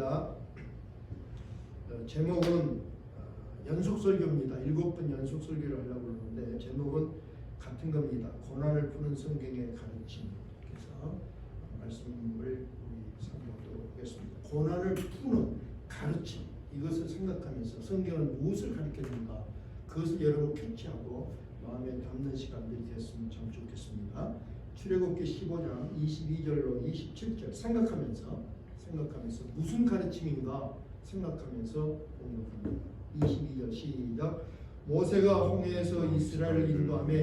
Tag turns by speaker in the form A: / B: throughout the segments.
A: 있습니다. 제목은 연속설교입니다. 7번 연속설교를 하려고 하는데 제목은 같은 겁니다. 고난을 푸는 성경의 가르침. 그래서 말씀을 우리 상고하도록 하겠습니다. 고난을 푸는 가르침. 이것을 생각하면서 성경은 무엇을 가르쳐준가, 그것을 여러분 캐치하고 마음에 담는 시간들이 됐으면 참 좋겠습니다. 출애굽기 15장 22절로 27절 생각하면서 무슨 가르침인가 생각하면서 공부합니다. 22절 시작. 모세가 홍해에서 이스라엘을 인도하며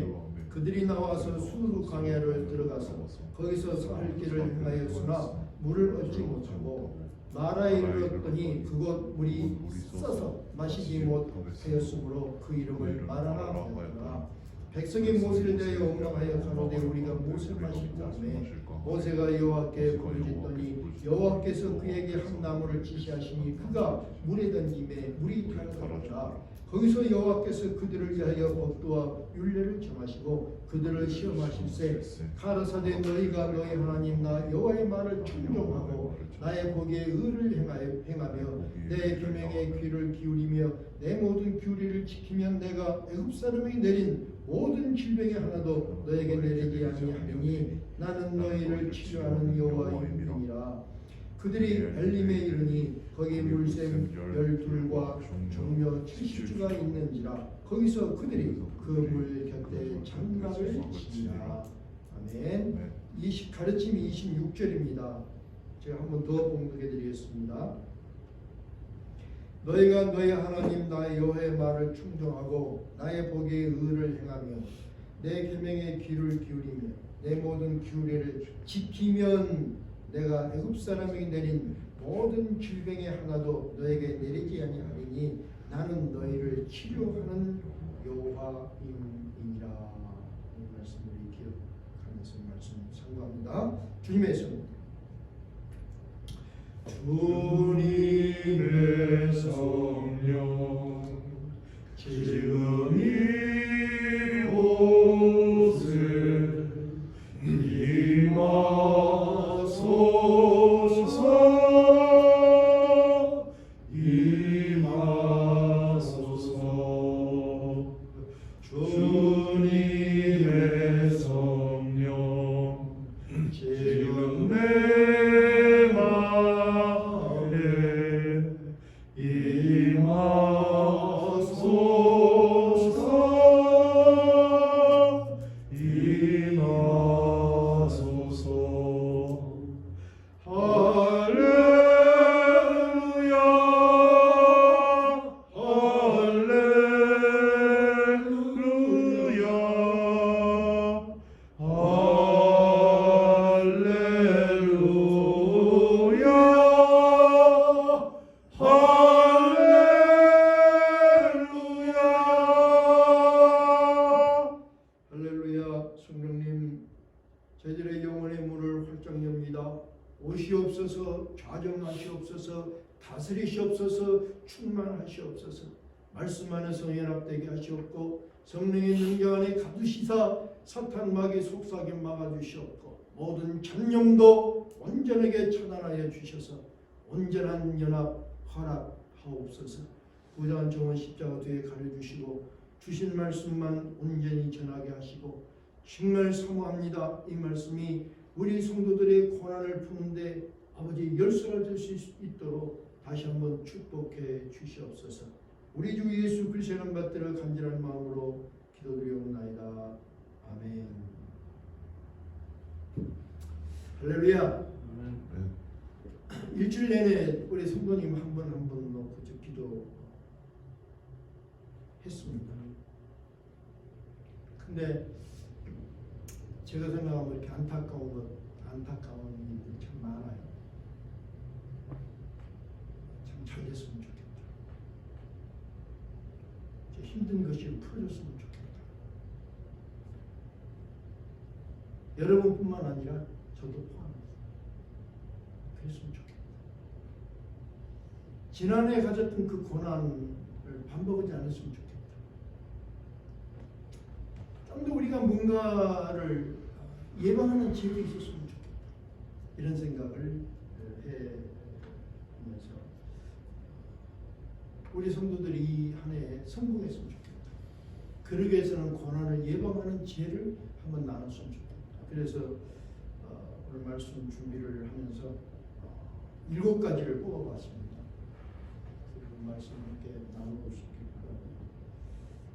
A: 그들이 나와서 수르 광야를 들어가서 거기서 살 길을 행하였으나 물을 얻지 못하고 마라에 이르렀더니 그곳 물이 써서 마시지 못하였으므로 그 이름을 마라라 하였더라. 백성이 모세를 대하여 원망하여 가로되 우리가 무엇을 마실까 하매 모세가 여호와께 부르짖더니 여호와께서 그에게 한 나무를 지시하시니 그가 물에 던짐에 물이 달아나더라. 거기서 여호와께서 그들을 위하여 법도와 율례를 정하시고 그들을 시험하실세 가라사대 너희가 너희 하나님 나 여호와의 말을 청종하고 나의 보기에 의를 행하며 내 계명에 귀를 기울이며 내 모든 규례를 지키면 내가 애굽 사람에게 내린 모든 질병이 하나도 너에게 내리지 아니하리니 나는 너희를 치료하는 여호와이니라. 그들이 엘림에 이르니 거기 물샘 12과 종묘 70주가 있는지라. 거기서 그들이 그 물 곁에 장막을 치니라. 아멘. 가르침이 26절입니다. 제가 한 번 더 봉독해 드리겠습니다. 너희가 너희 하나님 나의 여호와의 말을 충정하고 나의 보기에 의를 행하며 내 계명에 귀를 기울이며 내 모든 규례를 지키면 내가 애굽 사람에게 내린 모든 질병의 하나도 너에게 내리지 아니하리니 나는 너희를 치료하는 여호와이니라. 이 말씀을 기억하면서 말씀 상고합니다. 주님의 손. 주님의 성령 지금 이곳에 임하소서. 주님의 성령 지금 내 저희들의 영혼의 문을 활짝 엽니다. 오시옵소서. 좌정하시옵소서. 다스리시옵소서. 충만하시옵소서. 말씀 안에서 연합되게 하시옵고 성령의 능력 안에 가두시사 사탄 마귀 속삭임 막아주시옵고 모든 잡념도 온전하게 차단하여 주셔서 온전한 연합 허락하옵소서. 부자한 종은 십자가 뒤에 가려주시고 주신 말씀만 온전히 전하게 하시고 정말 사모합니다. 이 말씀이 우리 성도들의 고난을 푸는데 아버지 열쇠가 될 수 있도록 다시 한번 축복해 주시옵소서. 우리 주 예수 그리스도의 이름 받들어 간절한 마음으로 기도드리옵나이다. 아멘. 할렐루야. 일주일 내내 우리 성도님 한 번 한 번 놓고 기도했습니다. 근데 제가 생각하면 이렇게 안타까운 일들이 참 많아요. 참 잘 됐으면 좋겠다. 제 힘든 것이 풀어졌으면 좋겠다. 여러분뿐만 아니라 저도 포함해서 그랬으면 좋겠다. 지난해 가졌던 그 고난을 반복하지 않았으면 좋겠다. 좀 더 우리가 뭔가를 예방하는 지혜가 있었으면 좋겠다. 이런 생각을 해보면서 우리 성도들이 이 한 해에 성공했으면 좋겠다. 그러기 위해서는 고난을 예방하는 지혜를 한번 나눴으면 좋겠다. 그래서 오늘 말씀 준비를 하면서 7가지를 뽑아봤습니다. 그 말씀 함께 나눠볼 수 있길 바랍니다.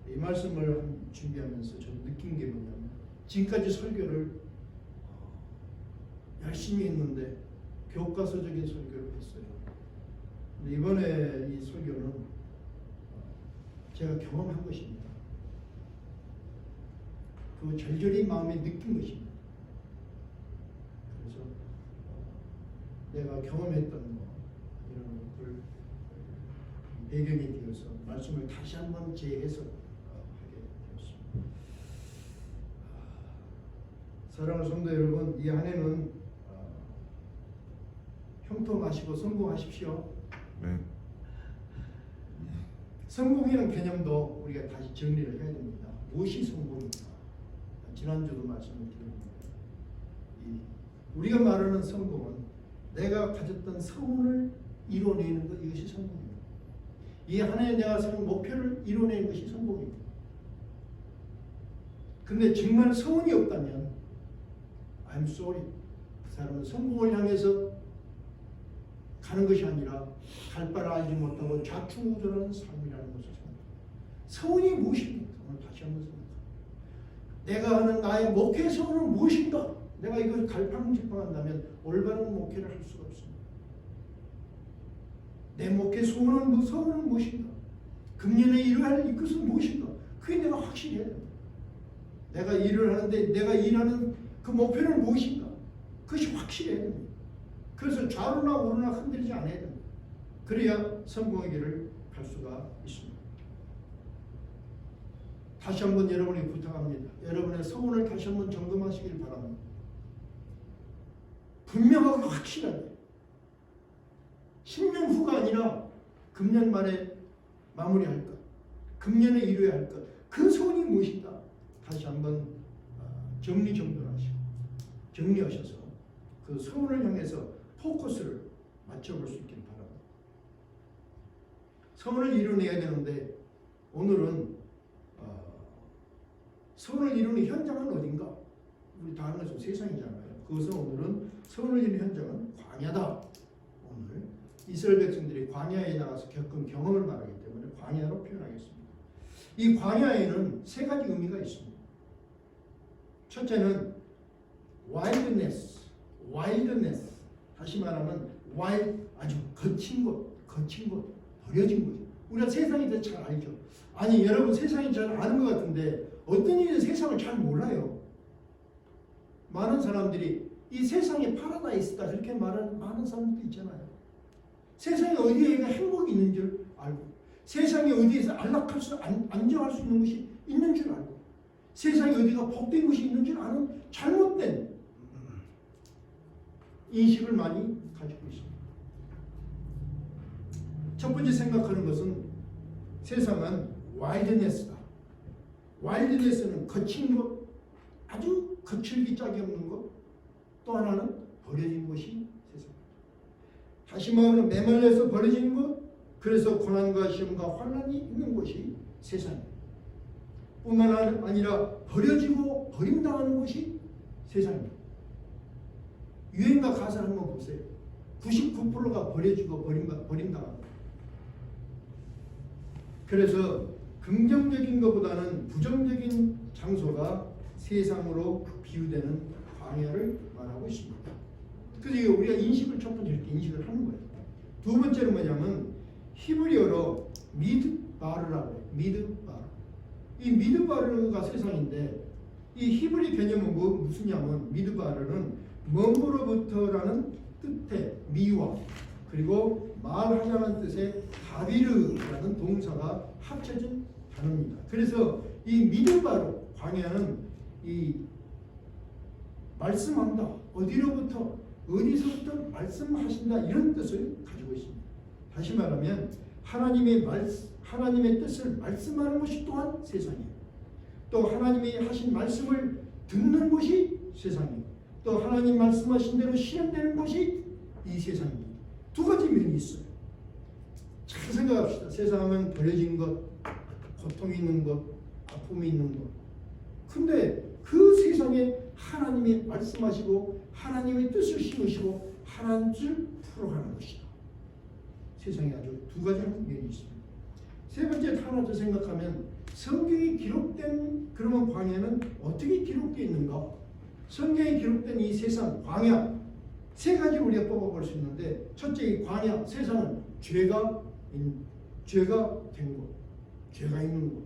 A: 이 말씀을 준비하면서 저는 느낀 게 뭐냐면 지금까지 설교를 열심히 했는데 교과서적인 설교를 했어요. 근데 이번에 이 설교는 제가 경험한 것입니다. 그 절절히 마음에 느낀 것입니다. 그래서 내가 경험했던 거 이런 것들 배경이 되어서 말씀을 다시 한번 재해석하게 되었습니다. 사랑하는 성도 여러분, 이 한 해는 형통하시고 성공하십시오.
B: 네.
A: 성공이라는 개념도 우리가 다시 정리를 해야 됩니다. 무엇이 성공입니까? 지난주도 말씀을 드렸는데 우리가 말하는 성공은 내가 가졌던 소원을 이뤄내는 것, 이것이 성공입니다. 이 한 해 내가 세운 목표를 이뤄내는 것이 성공입니다. 근데 정말 소원이 없다면 I'm sorry. 그 사람은 성공을 향해서 가는 것이 아니라 갈 바를 알지 못하고 좌충우돌하는 삶이라는 것을 생각합니다. 소원이 무엇입니까? 오늘 다시 한번 생각합니다. 내가 하는 나의 목회 소원은 무엇인가? 내가 이걸 갈팡질팡한다면 올바른 목회를 할 수가 없습니다. 내 목회 소원은 무엇인가? 금년에 이루어야 할 이것은 무엇인가? 그게 내가 확실히 해야 됩니다. 내가 일을 하는데 내가 일하는 그 목표는 무엇인가? 그것이 확실해야 됩니다. 그래서 좌로나 우로나 흔들리지 않아야 됩니다. 그래야 성공의 길을 갈 수가 있습니다. 다시 한번 여러분이 부탁합니다. 여러분의 소원을 다시 한번 점검하시길 바랍니다. 분명하고 확실하게 10년 후가 아니라 금년 말에 마무리할 것, 금년에 이루어야 할 것, 그 소원이 무엇인가? 다시 한번 정리하셔서 그 소원을 향해서 포커스를 맞춰볼 수 있길 바랍니다. 소원을 이뤄내야 되는데 오늘은 소원을 이루는 현장은 어딘가? 우리 다 아는 것은 세상이잖아요. 그것은 오늘은 소원을 이루는 현장은 광야다. 오늘 이스라엘 백성들이 광야에 나가서 겪은 경험을 말하기 때문에 광야로 표현하겠습니다. 이 광야에는 3가지 의미가 있습니다. 첫째는 wilderness. 다시 말하면 아주 거친 곳, 버려진 곳. 우리가 세상에 대해 잘 알죠. 아니 여러분 세상이 잘 아는 것 같은데 어떤 일은 세상을 잘 몰라요. 많은 사람들이 이 세상에 파라다이스다 그렇게 말하는 많은 사람들도 있잖아요. 세상에 어디에 행복이 있는 줄 알고, 세상에 어디에서 안정할 수 있는 것이 있는 줄 알고, 세상에 어디가 복된 것이 있는 줄 아는 잘못된 인식을 많이 가지고 있습니다. 첫 번째 생각하는 것은 세상은 와일드네스다. 와일드네스는 거친 것, 아주 거칠기 짝이 없는 것. 또 하나는 버려진 것이 세상입니다. 다시 말하면 메말려서 버려진 것, 그래서 고난과 시험과 환난이 있는 것이 세상입니다. 뿐만 아니라 버려지고 버림당하는 것이 세상입니다. 유행가 가사를 한번 보세요. 99%가 버려지고 버림당합니다. 그래서 긍정적인 것보다는 부정적인 장소가 세상으로 비유되는 광야를 말하고 있습니다. 그래서 우리가 첫 번째 이렇게 인식을 하는 거예요. 두 번째는 뭐냐면 히브리어로 미드바르라고 해요. 미드바르. 이 미드바르가 세상인데 이 히브리 개념은 무슨냐면 미드바르는 먼로부터라는 뜻의 미와 그리고 말하자는 뜻의 다비르라는 동사가 합쳐진 단어입니다. 그래서 이 미드바르 광야는 이 말씀한다. 어디서부터 말씀하신다 이런 뜻을 가지고 있습니다. 다시 말하면 하나님의 뜻을 말씀하는 것이 또한 세상이에요. 또 하나님이 하신 말씀을 듣는 것이 세상이에요. 또 하나님 말씀하신 대로 실현되는 것이 이 세상입니다. 두 가지 면이 있어요. 잘 생각합시다. 세상은 버려진 것, 고통이 있는 것, 아픔이 있는 것. 근데 그 세상에 하나님이 말씀하시고 하나님의 뜻을 심으시고 하나님의 뜻을 풀어가는 것이다. 세상에 아주 두 가지 면이 있습니다. 세 번째 하나 더 생각하면 성경이 기록된 그러면 광야는 어떻게 기록되어 있는가? 성경에 기록된 이 세상 광야 세 가지를 우리가 뽑아볼 수 있는데 첫째 이 광야 세상은 죄가 된 것, 죄가 있는 것.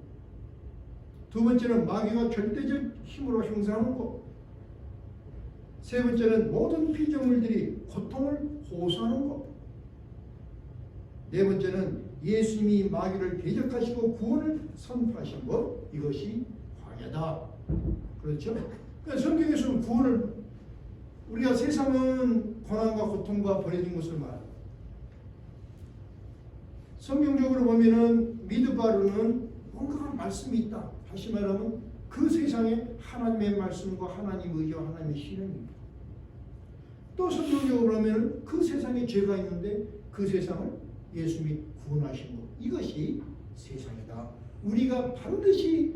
A: 두 번째는 마귀가 절대적 힘으로 행사하는 것. 세 번째는 모든 피조물들이 고통을 호소하는 것. 네 번째는 예수님이 마귀를 대적하시고 구원을 선포하신 것. 이것이 광야다. 그렇죠? 그러니까 성경에서는 구원을 우리가 세상은 고난과 고통과 버려진 것을 말합니다. 성경적으로 보면은 미드바르는 뭔가 말씀이 있다. 다시 말하면 그 세상에 하나님의 말씀과 하나님의 의지와 하나님의 실현입니다. 또 성경적으로 보면 그 세상에 죄가 있는데 그 세상을 예수님이 구원하신 것. 이것이 세상이다. 우리가 반드시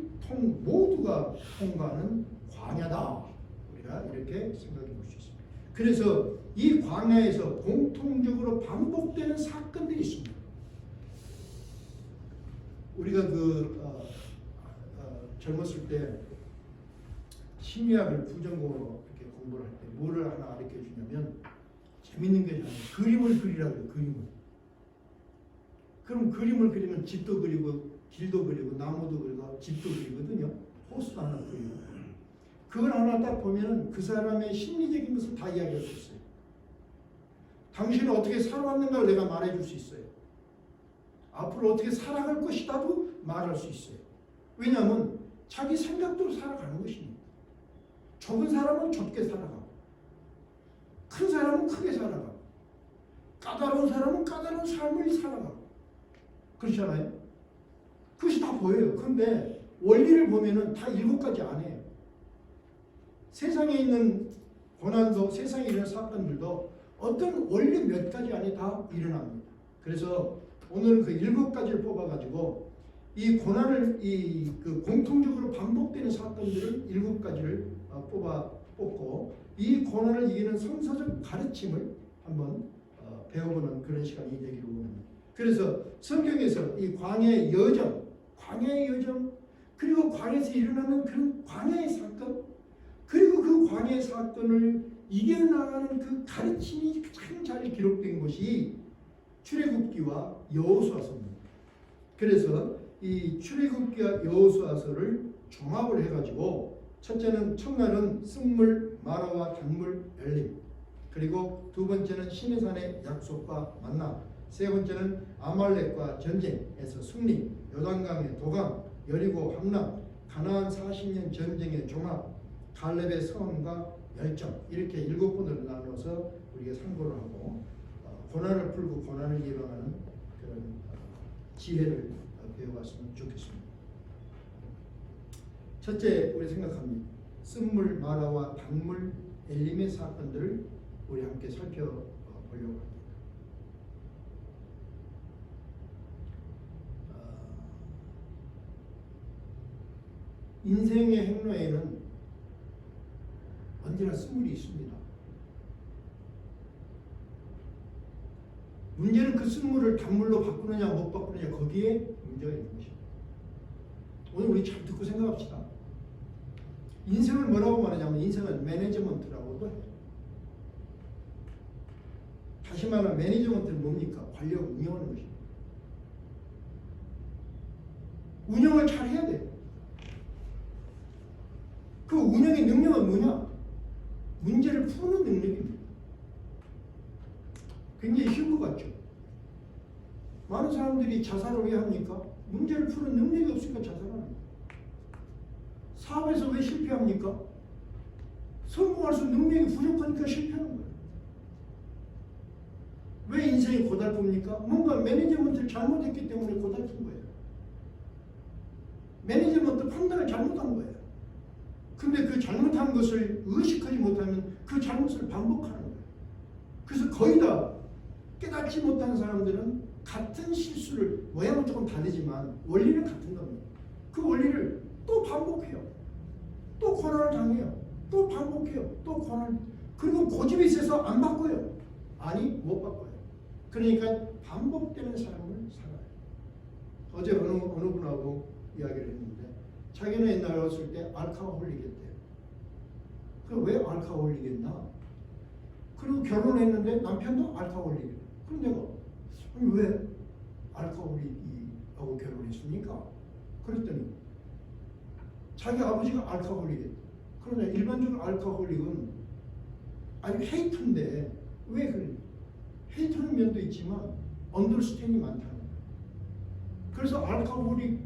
A: 모두가 통과하는 광야다. 우리가 이렇게 생각해 볼 수 있습니다. 그래서 이 광야에서 공통적으로 반복되는 사건들이 있습니다. 우리가 젊었을 때 심리학을 부전공으로 이렇게 공부를 할 때 뭐를 하나 가르쳐 주냐면 재밌는 게 그림을 그리라고 해요. 그림을. 그럼 그림을 그리면 집도 그리고 길도 그리고 나무도 그리고 집도 그리거든요. 호수도 하나 그리고. 그걸 하나 딱 보면은 그 사람의 심리적인 것을 다 이야기할 수 있어요. 당신은 어떻게 살아왔는가를 내가 말해줄 수 있어요. 앞으로 어떻게 살아갈 것이다도 말할 수 있어요. 왜냐하면 자기 생각대로 살아가는 것입니다. 좁은 사람은 좁게 살아가고 큰 사람은 크게 살아가고 까다로운 사람은 까다로운 삶을 살아가고 그렇잖아요. 그것이 다 보여요. 그런데 원리를 보면은 다 7가지 안 해요. 세상에 있는 고난도 세상에 있는 사건들도 어떤 원리 몇 가지 안에 다 일어납니다. 그래서 오늘은 그 7가지를 뽑아가지고 이 고난을 그 공통적으로 반복되는 사건들을 7가지를 뽑고 이 고난을 이기는 성서적 가르침을 한번 배워보는 그런 시간이 되기를 원합니다. 그래서 성경에서 이 광야의 여정 그리고 광야에서 일어나는 그런 광야의 사건 그리고 그 광야의 사건을 이겨나가는 그 가르침이 참 잘 기록된 것이 출애굽기와 여호수아서입니다. 그래서 이 출애굽기와 여호수아서를 종합을 해가지고 첫날은 쓴물 마라와 단물 열림, 그리고 두 번째는 신의 산의 약속과 만나, 세 번째는 아말렉과 전쟁에서 승리, 요단강의 도강, 여리고 함락, 가나안 40년 전쟁의 종합, 갈렙의 선과 열정, 이렇게 7번으로 나눠서 우리가 상고를 하고 고난을 풀고 고난을 예방하는 그런 지혜를 배워갔으면 좋겠습니다. 첫째, 우리 생각합니다. 쓴물 마라와 단물 엘림의 사건들을 우리 함께 살펴보려고 합니다. 인생의 행로에는 언제나 쓴물이 있습니다. 문제는 그 쓴물을 단물로 바꾸느냐 못 바꾸느냐 거기에 문제가 있는 것입니다. 오늘 우리 잘 듣고 생각합시다. 인생을 뭐라고 말하냐면 인생은 매니지먼트라고도 해요. 다시 말하면 매니지먼트는 뭡니까? 관리하고 운영하는 것입니다. 운영을 잘 해야 돼요. 그 운영의 능력은 뭐냐? 문제를 푸는 능력입니다. 굉장히 쉬운 것 같죠? 많은 사람들이 자살을 왜 합니까? 문제를 푸는 능력이 없으니까 자살합니다. 사업에서 왜 실패합니까? 성공할 수 있는 능력이 부족하니까 실패하는 거예요. 왜 인생이 고달픕니까? 뭔가 매니지먼트를 잘못했기 때문에 고달픈 거예요. 매니지먼트 판단을 잘못한 거예요. 근데 그 잘못한 것을 의식하지 못하면 그 잘못을 반복하는 거예요. 그래서 거의 다 깨닫지 못한 사람들은 같은 실수를 모양은 조금 다르지만 원리는 같은 겁니다. 그 원리를 또 반복해요. 또 고난을 당해요. 또 반복해요. 또 고난. 그리고 고집이 있어서 안 바꿔요. 아니 못 바꿔요. 그러니까 반복되는 삶을 살아요. 어제 어느 분하고 이야기를 했는데 자기는 옛날에 어렸을 때 알코올릭이었대요. 그럼 왜 알코올릭이었나? 그리고 결혼했는데 남편도 알코올릭이에요. 그럼 내가 아니 왜 알코올릭하고 결혼했습니까? 그랬더니 자기 아버지가 알코올릭이에요. 그러나 일반적으로 알코올릭은 아니 헤이트인데 왜 그래? 헤이트는 면도 있지만 언더스탠이 많다는 거예요. 그래서 알코올릭을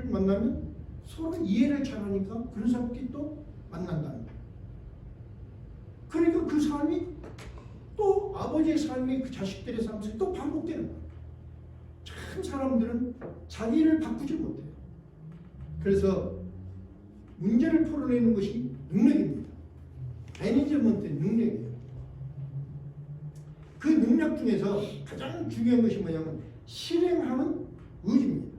A: 만나면 서로 이해를 잘하니까 그런 사람끼리 또 만난다는 거예요. 그러니까 그 삶이 또 아버지의 삶이 그 자식들의 삶 속에 또 반복되는 거예요. 참 사람들은 자기를 바꾸지 못해요. 그래서 문제를 풀어내는 것이 능력입니다. 매니지먼트의 능력이에요. 그 능력 중에서 가장 중요한 것이 뭐냐면 실행하는 의지입니다.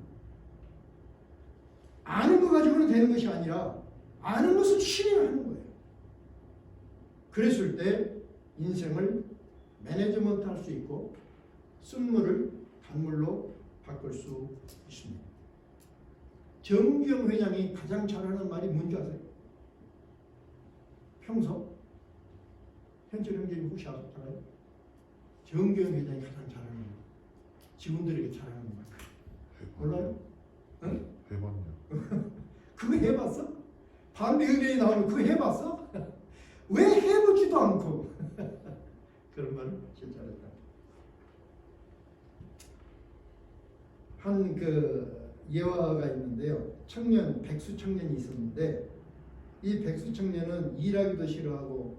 A: 아는 거 가지고는 되는 것이 아니라 아는 것을 실행하는 거예요. 그랬을 때 인생을 매니지먼트 할 수 있고 쓴물을 단물로 바꿀 수 있습니다. 정기영 회장이 가장 잘하는 말이 뭔지 아세요? 평소 현철 형제님 혹시 아셨잖아요? 정기영 회장이 가장 잘하는 말, 직원들에게 잘하는 말 몰라요? 응?
B: 해봤냐?
A: 그거 해봤어? 반대 의견이 나오면 그거 해봤어? 왜 해보지도 않고 그런 말을 진짜 잘했다. 한 그 예화가 있는데요. 청년 백수 청년이 있었는데 이 백수 청년은 일하기도 싫어하고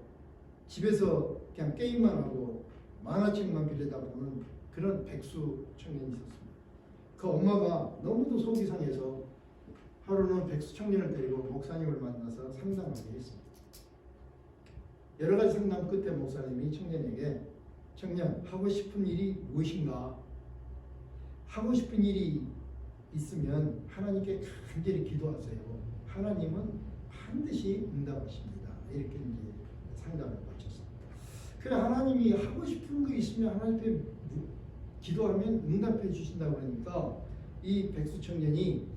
A: 집에서 그냥 게임만 하고 만화책만 빌리다 보는 그런 백수 청년이 있었습니다. 그 엄마가 너무도 속이 상해서 하루는 백수 청년을 데리고 목사님을 만나서 상담하게 했습니다. 여러 가지 상담 끝에 목사님이 청년에게 청년 하고 싶은 일이 무엇인가? 하고 싶은 일이 있으면 하나님께 간절히 기도하세요. 하나님은 반드시 응답하십니다. 이렇게 이제 상담을 마쳤습니다. 그래 하나님이 하고 싶은 거 있으면 하나님께 기도하면 응답해 주신다고 하니까 이 백수 청년이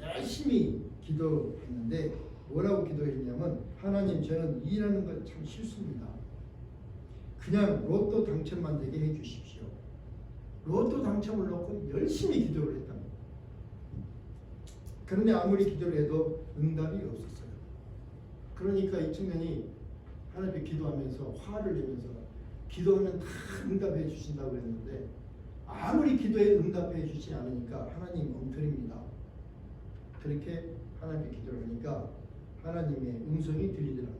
A: 열심히 기도했는데 뭐라고 기도했냐면 하나님 저는 일하는 거 참 싫습니다. 그냥 로또 당첨만 되게 해주십시오. 로또 당첨을 놓고 열심히 기도를 했답니다. 그런데 아무리 기도를 해도 응답이 없었어요. 그러니까 이 청년이 하나님께 기도하면서 화를 내면서 기도하면 다 응답해 주신다고 했는데 아무리 기도에 응답해 주지 않으니까 하나님 엉터리입니다. 그렇게 하나님께 기도를 하니까 하나님의 음성이 들리더라고요.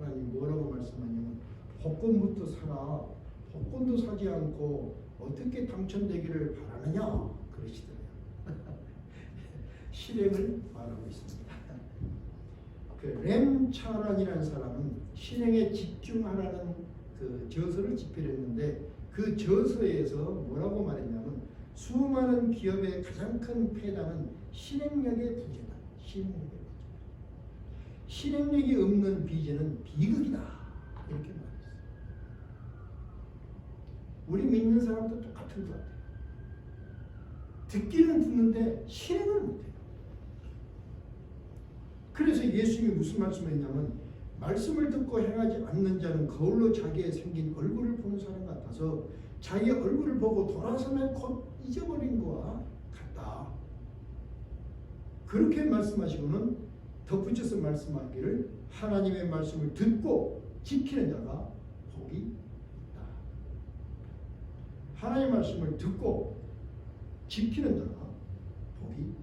A: 하나님 뭐라고 말씀하냐면 복권부터 사라. 복권도 사지 않고 어떻게 당첨되기를 바라느냐 그러시더래요. 실행을 말하고 있습니다. 그 램차란이라는 사람은 실행에 집중하라는 그 저서를 집필했는데 그 저서에서 뭐라고 말했냐면 수많은 기업의 가장 큰 폐단은 실행력의 부재다. 실행력의 부재. 실행력이 없는 비전은 비극이다. 이렇게 말했어요. 우리 믿는 사람도 똑같은 것 같아요. 듣기는 듣는데 실행을 못해요. 그래서 예수님이 무슨 말씀을 했냐면 말씀을 듣고 행하지 않는 자는 거울로 자기의 생긴 얼굴을 보는 사람 같아서 자기 얼굴을 보고 돌아서면 곧 잊어버린 것과 같다. 그렇게 말씀하시고는 덧붙여서 말씀하기를 하나님의 말씀을 듣고 지키는 자가 복이 있다. 하나님의 말씀을 듣고 지키는 자가 복이 있다.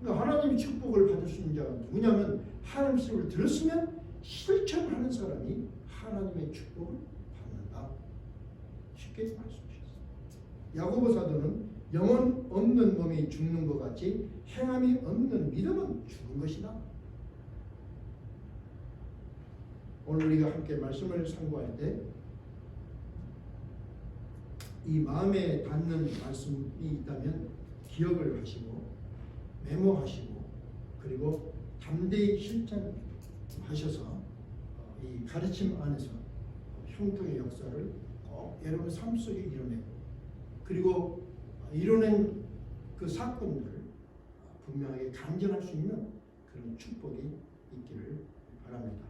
A: 그러니까 하나님의 축복을 받을 수 있는 자가 누구냐면 하나님 말씀을 들었으면 실천하는 사람이 하나님의 축복을 받는다. 쉽게 말씀하셨습니다. 야고보 사도는 영혼 없는 몸이 죽는 것 같이 행함이 없는 믿음은 죽은 것이다. 오늘 우리가 함께 말씀을 상고할 때 이 마음에 닿는 말씀이 있다면 기억을 하시고 메모하시고 그리고 담대히 실천하셔서 이 가르침 안에서 흉통의 역사를 꼭 여러분 삶 속에 이뤄내고 그리고 이뤄낸 그 사건들을 분명하게 간증할 수 있는 그런 축복이 있기를 바랍니다.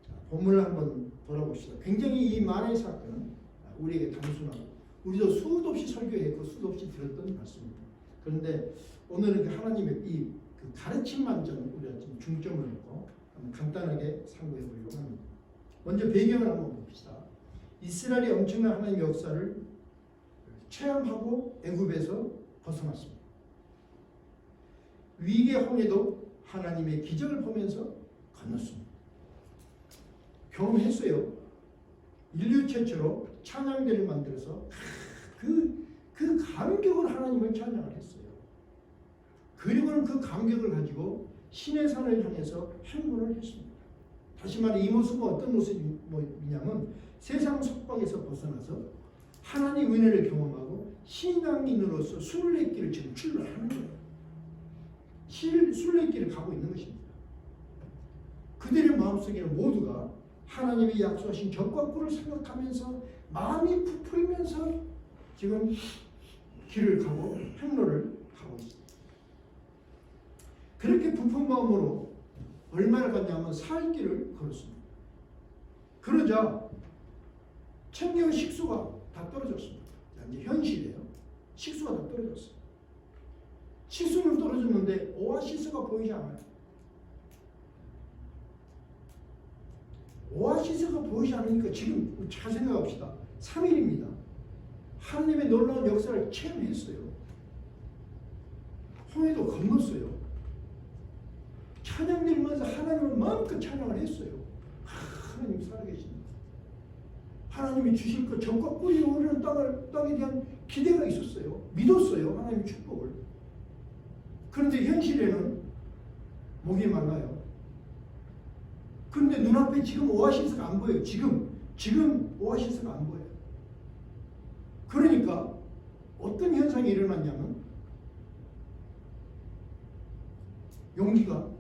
A: 자, 본문을 한번 돌아봅시다. 굉장히 이 만화의 사건은 우리에게 단순하고 우리도 수도 없이 설교했고 수도 없이 들었던 말씀입니다. 그런데 오늘은 하나님의 이 그 가르침만 좀 우리가 좀 중점을 놓고 간단하게 상고해 보려고 합니다. 먼저 배경을 한번 봅시다. 이스라엘이 엄청난 하나님의 역사를 체험하고 애굽에서 벗어났습니다. 위기의 홍해도 하나님의 기적을 보면서 건넜습니다. 경험했어요. 인류 최초로 찬양대를 만들어서 그 감격을 하나님을 찬양을 했어요. 그리고는 그 감격을 가지고 신의 산을 향해서 행군을 했습니다. 다시 말해 이 모습은 어떤 모습이냐면 세상 속박에서 벗어나서 하나님 은혜를 경험하고 신앙인으로서 순례길을 지금 출발하는 거예요. 순례길을 가고 있는 것입니다. 그들의 마음속에는 모두가 하나님이 약속하신 적과 꿀을 생각하면서 마음이 부풀면서 지금 길을 가고 행로를 가고 있습니다. 그렇게 부푼 마음으로 얼마나 갔냐면 살 길을 걸었습니다. 그러자 챙겨온 식수가 다 떨어졌습니다. 이제 현실이에요. 식수가 다 떨어졌어요. 식수는 떨어졌는데 오아시스가 보이지 않아요. 오아시스가 보이지 않으니까 지금 잘 생각합시다. 3일입니다. 하나님의 놀라운 역사를 체험했어요. 홍해도 건넜어요. 찬양 들으면서 하나님을 마음껏 찬양을 했어요. 하나님 살아계십니다. 하나님이 주실 것 적과 꿀이 오르는 땅에 대한 기대가 있었어요. 믿었어요. 하나님의 축복을. 그런데 현실에는 목이 말라요. 그런데 눈앞에 지금 오아시스가 안 보여요. 지금 오아시스가 안 보여요. 그러니까 어떤 현상이 일어났냐면 용기가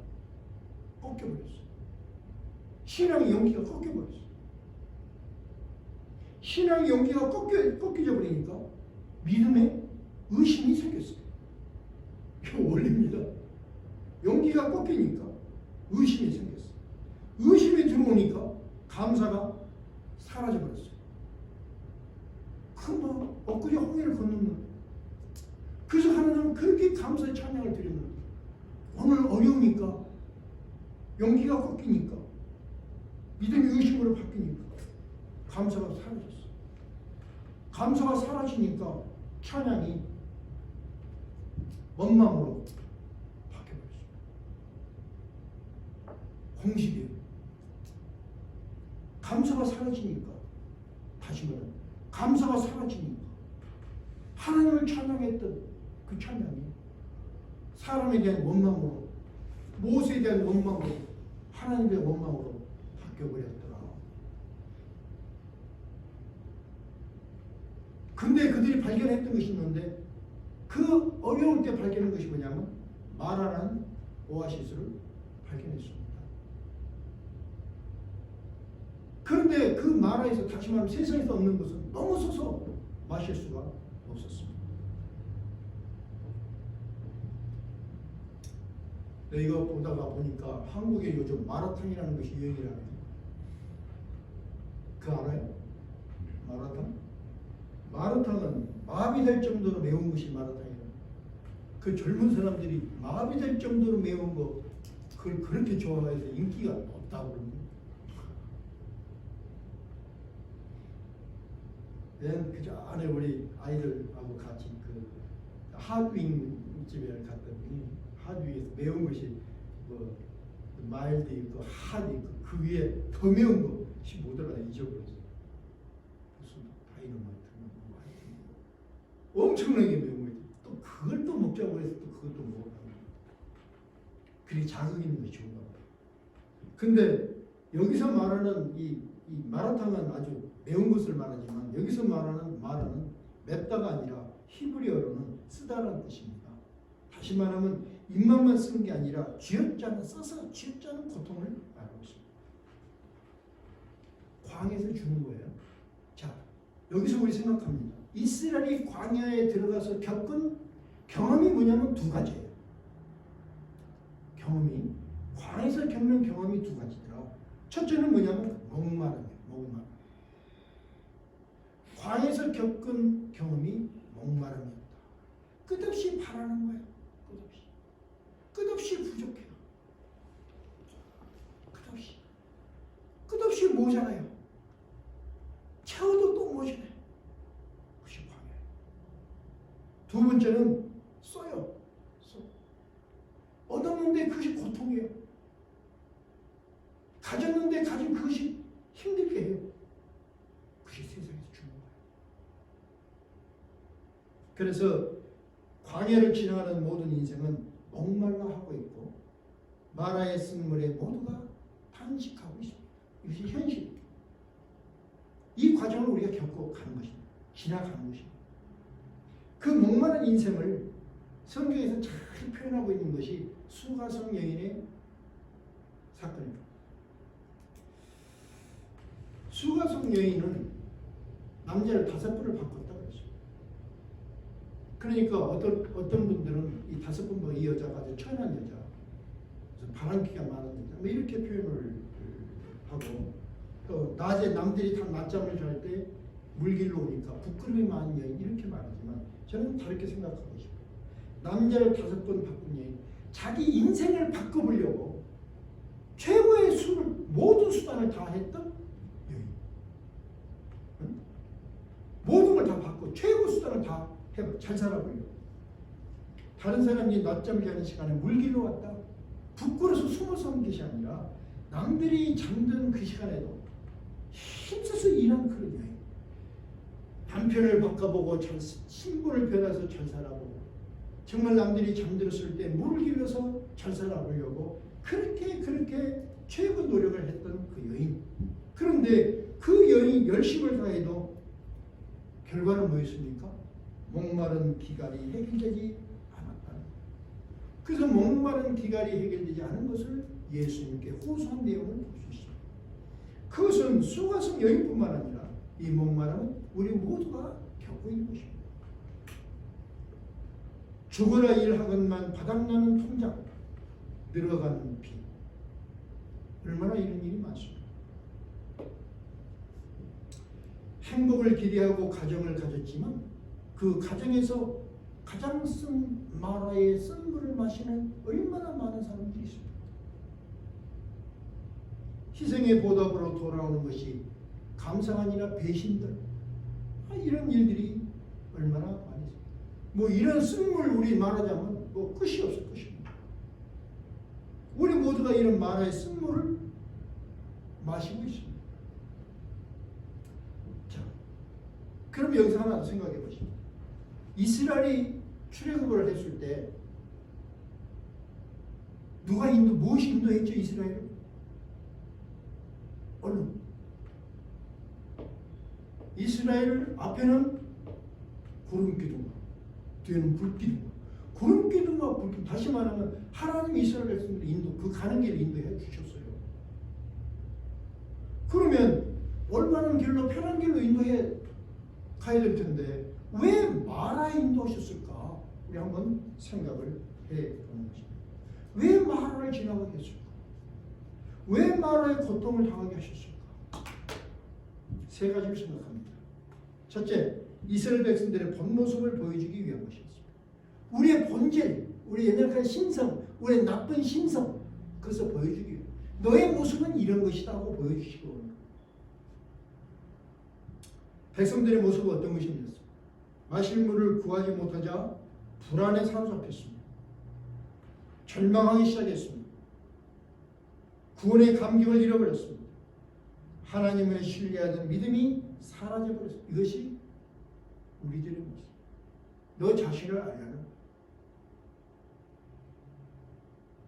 A: 꺾여버렸어요. 신앙의 용기가 꺾여버렸어요. 신앙의 용기가 꺾여져 버리니까 믿음에 의심이 생겼어요. 이거 원리입니다. 용기가 꺾이니까 의심이 생겼어요. 의심이 들어오니까 감사가 사라져버렸어요. 금방 엊그제 홍해를 건넜는데 그래서 하나님은 그렇게 감사의 찬양을 드리는 오늘 어려우니까 용기가 꺾이니까 믿음이 의심으로 바뀌니까 감사가 사라졌어요. 감사가 사라지니까 찬양이 원망으로 바뀌어버렸어요. 공식이에요. 감사가 사라지니까 다시 말하면 감사가 사라지니까 하나님을 찬양했던 그 찬양이 사람에 대한 원망으로 모세에 대한 원망으로 하나님의 원망으로 바뀌어버렸더라. 근데 그들이 발견했던 것이 있는데 그 어려울 때 발견한 것이 뭐냐면 마라라는 오아시스를 발견했습니다. 그런데 그 마라에서 다시 말하면 세상에서 없는 것은 너무 서서 마실 수가 없었습니다. 이거 보다가 보니까 한국에 요즘 마라탕이라는 것이 유행이라네요. 그거 알아요? 마라탕? 마라탕은 마비될 정도로 매운 것이 마라탕이에요. 그 젊은 사람들이 마비될 정도로 매운 거 그걸 그렇게 좋아해서 인기가 없다고 그러는데 내가 그 전에 우리 아이들하고 같이 그 핫윙 집에 갔더니 핫윙에서 매운 것이 뭐 마일드 있고 핫 있고 그 위에 더 매운 것이 뭐더라 잊어버렸어. 무슨 다이너마이트 엄청나게 매운 거지. 또 그걸 또 먹자고 해서 또 그것도 먹었다. 그게 자극 있는 것이 좋은가 봐. 근데 여기서 말하는 이 마라탕은 아주 매운 것을 말하지만 여기서 말하는 마라는 맵다가 아니라 히브리어로는 쓰다라는 뜻입니다. 다시 말하면 입맛만 쓰는 게 아니라 써서 쥐어짜는 고통을 말하고 있습니다. 광야에서 죽는 거예요. 자, 여기서 우리 생각합니다. 이스라엘이 광야에 들어가서 겪은 경험이 뭐냐면 두 가지예요. 광야에서 겪는 경험이 두 가지더라. 첫째는 뭐냐면 목마름이에요. 목마름. 광야에서 겪은 경험이 목마름이었다. 끝없이 바라는 거예요. 끝없이 부족해요. 끝없이 모자라요. 채워도 또 모자라요. 그것이 광야예요. 두 번째는 써요. 얻었는데 그것이 고통이에요. 가졌는데 가진 그것이 힘들게 해요. 그것이 세상에서 주는 거예요. 그래서 광야를 지나가는 모든 인생은 목말라 하고 있고 마라의 쓴물에 모두가 탄식하고 있습니다. 이것이 현실입니다. 이 과정을 우리가 겪고 가는 것입니다. 지나가는 것입니다. 그 목마른 인생을 성경에서 잘 표현하고 있는 것이 수가성 여인의 사건입니다. 수가성 여인은 남자를 5번을 바꿨다고 했어요. 그러니까 어떤 분들은 이 5번 이 여자가 아주 천한 여자, 바람기가 많은 여자, 뭐 이렇게 표현을 하고, 또 낮에 남들이 다 낮잠을 잘 때 물길로 오니까 부끄러움이 많은 여인 이렇게 말하지만 저는 다르게 생각하고 싶어요. 남자를 5번 바꾼 여인, 자기 인생을 바꿔보려고 최고의 모든 수단을 다 했던 여인. 응? 모든 걸 다 바꿔 최고 수단을 다 해봐. 잘 살아보려고. 다른 사람이 낮잠을 자는 시간에 물길로 왔다. 부끄러워서 숨어서 온 것이 아니라 남들이 잠든 그 시간에도 힘써서 일한 그런 여인. 남편을 바꿔보고 신분을 변해서 잘 살아보고 정말 남들이 잠들었을 때 물을 길러서 잘 살아보려고 그렇게 최고 노력을 했던 그 여인. 그런데 그 여인이 열심을 다해도 결과는 뭐였습니까? 목마른 기갈이 해결되지 않았다는 거예요. 그래서 목마른 기갈이 해결되지 않은 것을 예수님께 호소한 내용을 볼 수 있습니다. 그것은 수가성 여인뿐만 아니라 이 목마름은 우리 모두가 겪고 있는 것입니다. 죽어라 일하건만 바닥나는 통장, 늘어가는 비. 얼마나 이런 일이 많습니다. 행복을 기대하고 가정을 가졌지만 그 가정에서 가장 쓴 마라의 쓴 물을 마시는 얼마나 많은 사람들이 있습니다. 희생의 보답으로 돌아오는 것이 감사가 아니라 배신들, 이런 일들이 얼마나 많이 있습니다. 뭐 이런 쓴물 우리 말하자면 뭐 끝이 없을 것입니다. 우리 모두가 이런 마라의 쓴물을 마시고 있습니다. 자, 그럼 여기서 하나 더 생각해 보십시오. 이스라엘이 출애굽을 했을 때 무엇이 인도했죠? 이스라엘을? 얼른. 이스라엘 앞에는 구름기둥, 뒤에는 불기둥. 구름기둥과 불기둥, 다시 말하면 하나님 이스라엘 백성들 그 가는 길을 인도해 주셨어요. 그러면 올바른 길로 편한 길로 인도해 가야 될 텐데 왜 마라에 인도하셨을까? 우리 한번 생각을 해보는 것입니다. 왜 마라를 지나가게 했을까? 왜 마라의 고통을 당하게 하셨을까? 세 가지를 생각합니다. 첫째, 이스라엘 백성들의 본 모습을 보여주기 위한 것이었습니다. 우리의 본질, 우리 연약한 신성, 우리의 나쁜 신성, 그것을 보여주기 위해 너의 모습은 이런 것이다 하고 보여주시고 합니다. 백성들의 모습은 어떤 것이었습니까? 마실 물을 구하지 못하자 불안에 사로잡혔습니다. 절망하기 시작했습니다. 구원의 감격을 잃어버렸습니다. 하나님을 신뢰하던 믿음이 사라져버렸습니다. 이것이 우리들의 모습. 너 자신을 알라는 거야.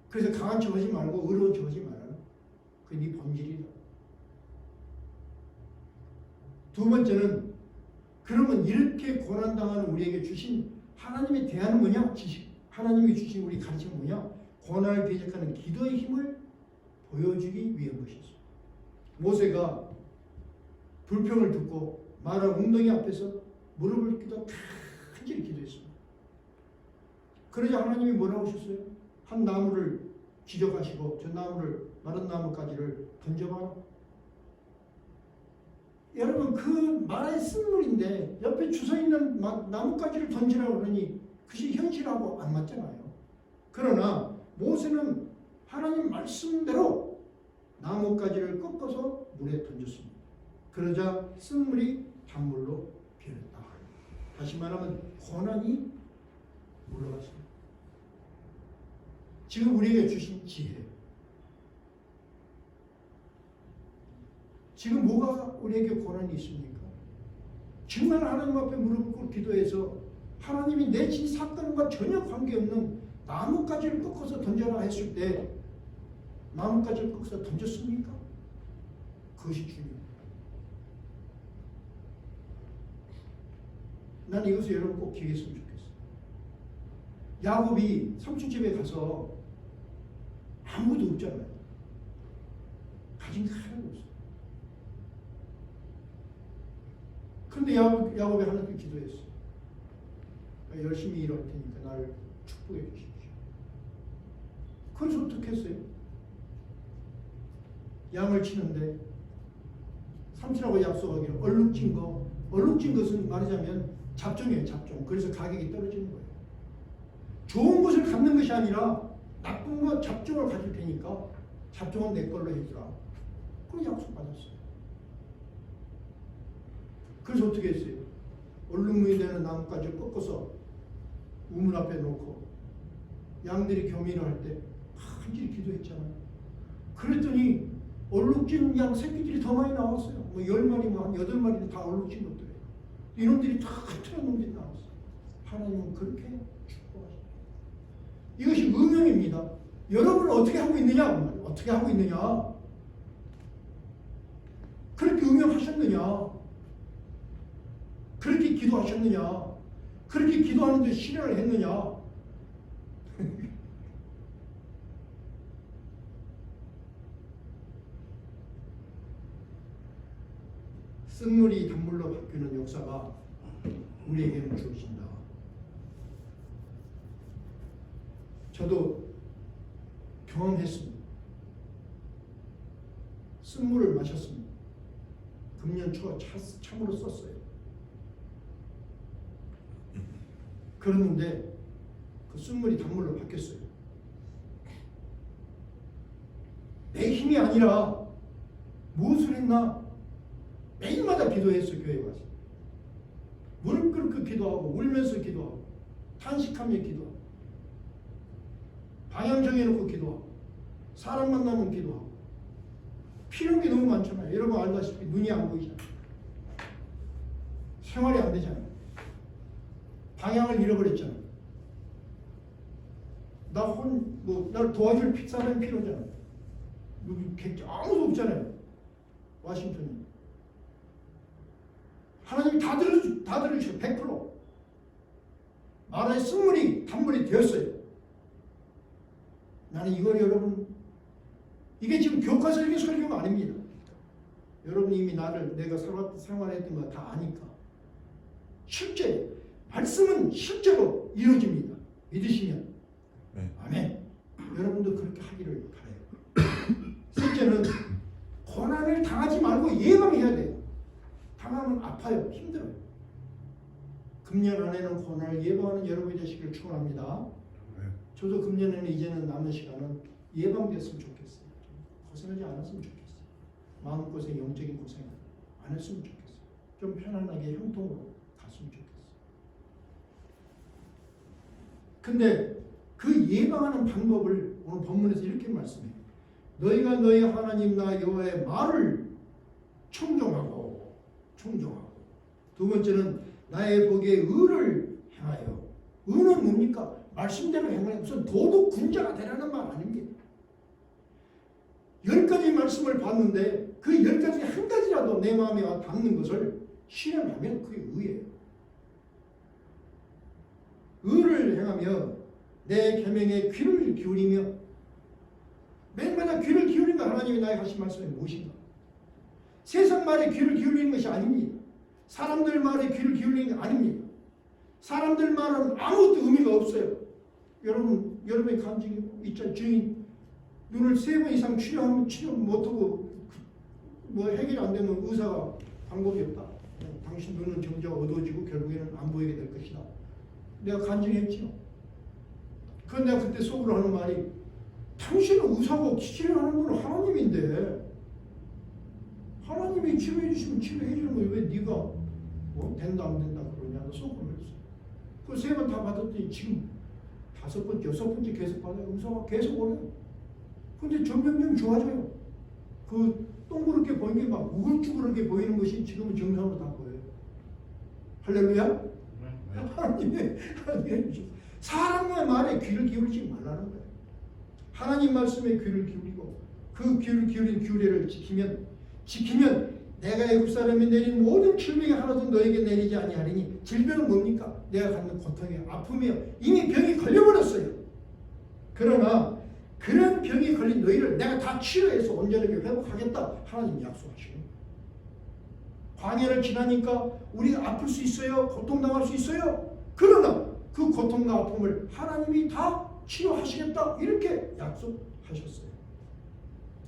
A: 그래서 강한 척 하지 말고 의로운 척 하지 말라는 거야. 그게 네 본질이다. 두 번째는 그러면 이렇게 고난당하는 우리에게 주신 하나님의 대안은 뭐냐? 지식. 하나님이 주신 우리 가르침은 뭐냐? 고난을 대적하는 기도의 힘을 보여주기 위한 것이었습니다. 모세가 불평을 듣고 마라 웅덩이 앞에서 무릎을 꿇어 간절히 기도했습니다. 그러자 하나님이 뭐라고 하셨어요? 한 나무를 지적하시고 저 나무를 마른 나무까지를 던져봐라. 여러분 그 마라의 쓴물인데 옆에 주워있는 나뭇가지를 던지라고 그러니 그것이 현실하고 안 맞잖아요. 그러나 모세는 하나님 말씀대로 나뭇가지를 꺾어서 물에 던졌습니다. 그러자 쓴물이 단물로 변했다. 다시 말하면 고난이 물러갔습니다. 지금 우리에게 주신 지혜, 지금 뭐가 우리에게 고난이 있습니까? 정말 하나님 앞에 무릎 꿇고 기도해서 하나님이 내 진 사건과 전혀 관계없는 나뭇가지를 꺾어서 던져라 했을 때 나뭇가지를 꺾어서 던졌습니까? 그것이 중요해요. 난 이것을 여러분 꼭 기억했으면 좋겠어요. 야곱이 삼촌 집에 가서 아무것도 없잖아요. 가진 게 하나도 없어요. 그런데 야곱이 하나님께 기도했어요. 열심히 일할 테니까 나를 축복해 주십시오. 그래서 어떻게 했어요? 양을 치는데 삼촌하고 약속하기로 얼룩진 것은 말하자면 잡종이에요. 잡종. 그래서 가격이 떨어지는 거예요. 좋은 것을 갖는 것이 아니라 나쁜 것 잡종을 가질 테니까 잡종은 내 걸로 해주라. 그런 약속 받았어요. 그래서 어떻게 했어요? 얼룩무이 되는 나뭇가지를 꺾어서 우물 앞에 놓고 양들이 교미를 할 때 간절히 기도했잖아요. 그랬더니 얼룩진 양 새끼들이 더 많이 나왔어요. 뭐 10마리, 한 8마리는 다 얼룩진 것들이에요. 이놈들이 다 같은 놈들이 나왔어요. 하나님은 그렇게 축복하십니다. 이것이 응용입니다. 여러분은 어떻게 하고 있느냐? 어떻게 하고 있느냐? 그렇게 응용하셨느냐? 그렇게 기도하셨느냐? 그렇게 기도하는데 실현을 했느냐? 쓴물이 단물로 바뀌는 역사가 우리에게는 주어진다. 저도 경험했습니다. 쓴물을 마셨습니다. 금년 초 참으로 썼어요. 그랬는데 그 쓴물이 단물로 바뀌었어요. 내 힘이 아니라 무엇을 했나? 매일마다 기도했어요. 교회에 와서 무릎 꿇고 기도하고 울면서 기도하고 탄식하며 기도하고 방향 정해놓고 기도하고 사람 만나면 기도하고 필요한 게 너무 많잖아요. 여러분 알다시피 눈이 안 보이잖아요. 생활이 안 되잖아요. 방향을 잃어버렸잖아요. 날 도와줄 사람이 필요하잖아요. 아무도 없잖아요. 와싱턴이. 하나님이 다 들어주셔. 100%. 마라의 쓴물이 단물이 되었어요. 나는 이걸 여러분, 이게 지금 교과서적인 설교가 아닙니다. 여러분이 이미 내가 생활했던 거 다 아니까. 실제, 말씀은 실제로 이루어집니다. 믿으시면. 네. 아멘. 여러분도 그렇게 하기를 바라요. 셋째는 고난을 당하지 말고 예방해야 돼요. 당하면 아파요. 힘들어요. 금년 안에는 고난을 예방하는 여러분이 되시길 축원합니다. 저도 금년에는 이제는 남은 시간은 예방됐으면 좋겠어요. 고생하지 않았으면 좋겠어요. 마음고생, 영적인 고생 안 했으면 좋겠어요. 좀 편안하게 형통으로 갔으면 좋겠어요. 근데 그 예방하는 방법을 오늘 본문에서 이렇게 말씀해요. 너희가 너희 하나님 나 여호와의 말을 청종하고 두 번째는 나의 복에 의를 행하여. 의는 뭡니까? 말씀대로 행하여. 무슨 도덕 군자가 되라는 말 아닙니다. 10가지 말씀을 봤는데 그 10가지 한 가지라도 내 마음에 닿는 것을 실현하면 그게 의예요. 의를 행하며 내 계명에 귀를 기울이며 매일마다 귀를 기울이며 하나님이 나에게 하신 말씀이 무엇인가? 세상 말에 귀를 기울이는 것이 아닙니다. 사람들 말에 귀를 기울이는 게 아닙니다. 사람들 말은 아무것도 의미가 없어요. 여러분의 감정이 있잖아요. 주인 눈을 3번 이상 치료하면 치료 못하고 뭐 해결이 안 되면 의사가 방법이 없다. 당신 눈은 점점 어두워지고 결국에는 안 보이게 될 것이다. 내가 간증했죠. 그건 내가 그때 속으로 하는 말이 당신은 의사고 치료하는 분은 하나님인데 하나님이 치료해 주시면 치료해 주는 거예요. 왜 네가 된다 안 된다 그러냐. 속으로 했어. 그 3번 다 받았더니 지금 5번째, 6번째 계속 받아요. 의사가 계속 오래요. 근데 점점 좋아져요. 그 동그랗게 보이는 게 막 우글쭈글하게 보이는 것이 지금은 정상으로 다 보여요. 할렐루야? 하나님의 사람의 말에 귀를 기울이지 말라는 거예요. 하나님 말씀에 귀를 기울이고 그 귀를 기울인 규례를 지키면 내가 애굽 사람이 내린 모든 질병이 하나도 너에게 내리지 아니하리니. 질병은 뭡니까? 내가 갖는 고통이 아픔이요. 이미 병이 걸려버렸어요. 그러나 그런 병이 걸린 너희를 내가 다 치료해서 온전하게 회복하겠다. 하나님 약속하시는 거예요. 광야를 지나니까 우리가 아플 수 있어요. 고통당할 수 있어요. 그러나 그 고통과 아픔을 하나님이 다 치료하시겠다. 이렇게 약속하셨어요.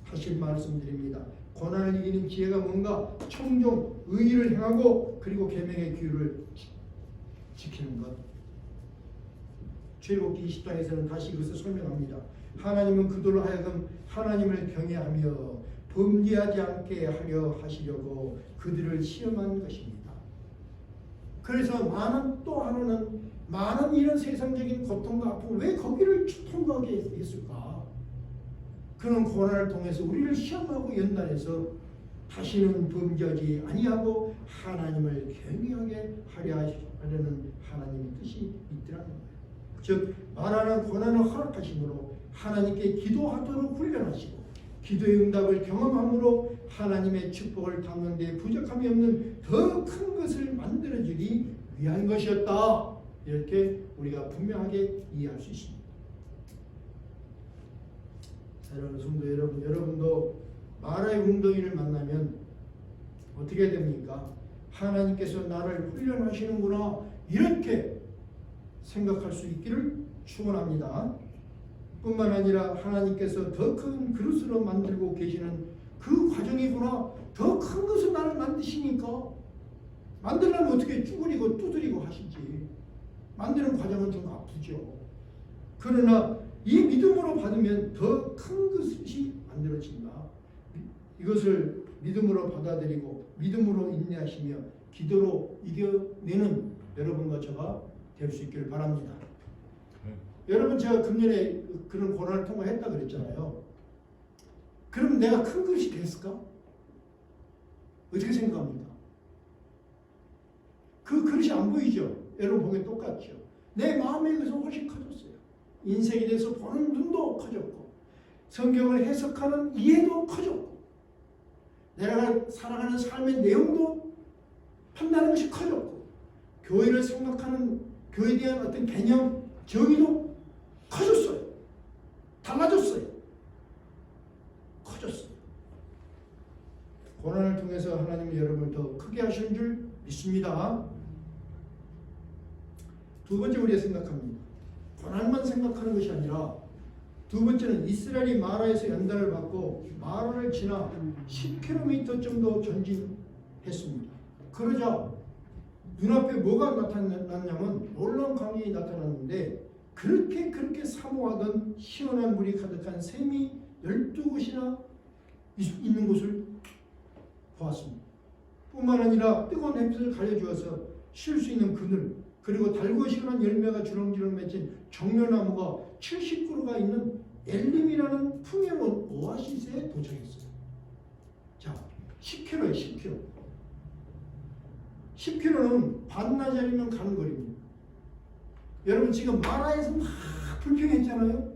A: 다시 말씀드립니다. 고난을 이기는 지혜가 뭔가? 청종, 의의를 행하고 그리고 계명의 규율을 지키는 것. 출애굽기 20장에서는 다시 이것을 설명합니다. 하나님은 그들로 하여금 하나님을 경외하며 범죄하지 않게 하려 하시려고 그들을 시험한 것입니다. 그래서 또 하나는 많은 이런 세상적인 고통과 아픔을 왜 거기를 통과하게 했을까? 그런 고난을 통해서 우리를 시험하고 연단해서 다시는 범죄하지 아니하고 하나님을 경외하게 하려는 하나님의 뜻이 있더라는 거예요. 즉 말하는 고난을 허락하심으로 하나님께 기도하도록 훈련하시고 기도의 응답을 경험함으로 하나님의 축복을 담는 데 부족함이 없는 더 큰 것을 만들어주기 위한 것이었다. 이렇게 우리가 분명하게 이해할 수 있습니다. 사랑하는 성도 여러분, 여러분도 마라의 웅덩이를 만나면 어떻게 됩니까? 하나님께서 나를 훈련하시는구나 이렇게 생각할 수 있기를 축원합니다. 뿐만 아니라 하나님께서 더 큰 그릇으로 만들고 계시는 그 과정이구나. 더 큰 것을 나를 만드시니까 만들려면 어떻게 쭈그리고 두드리고 하시지. 만드는 과정은 좀 아프죠. 그러나 이 믿음으로 받으면 더 큰 것이 만들어진다. 이것을 믿음으로 받아들이고 믿음으로 인내하시며 기도로 이겨내는 여러분과 저가 될 수 있기를 바랍니다. 여러분 제가 금년에 그런 고난을 통과했다 그랬잖아요. 그럼 내가 큰 것이 됐을까? 어떻게 생각합니까? 그 그릇이 안 보이죠? 여러분 보기엔 똑같죠? 내 마음의 것은 훨씬 커졌어요. 인생에 대해서 보는 눈도 커졌고 성경을 해석하는 이해도 커졌고 내가 살아가는 삶의 내용도 판단하는 것이 커졌고 교회를 생각하는 교회에 대한 어떤 개념, 정의도 커졌어요. 달라졌어요. 커졌어요. 고난을 통해서 하나님이 여러분을 더 크게 하시는 줄 믿습니다. 두 번째 우리가 생각합니다. 고난만 생각하는 것이 아니라 두 번째는 이스라엘이 마라에서 연단을 받고 마라를 지나 10km 정도 전진했습니다. 그러자 눈앞에 뭐가 나타났냐면 놀라운 광경이 나타났는데 그렇게 사모하던 시원한 물이 가득한 샘이 12곳이나 있는 곳을 보았습니다. 뿐만 아니라 뜨거운 햇빛을 가려주어서 쉴 수 있는 그늘 그리고 달고 시원한 열매가 주렁주렁 맺힌 정려나무가 70그루가 있는 엘림이라는 풍요로운 오아시스에 도착했어요. 자, 10km에 10km. 10km는 반나절이면 가는 거리입니다. 여러분 지금 마라에서 막 불평했잖아요.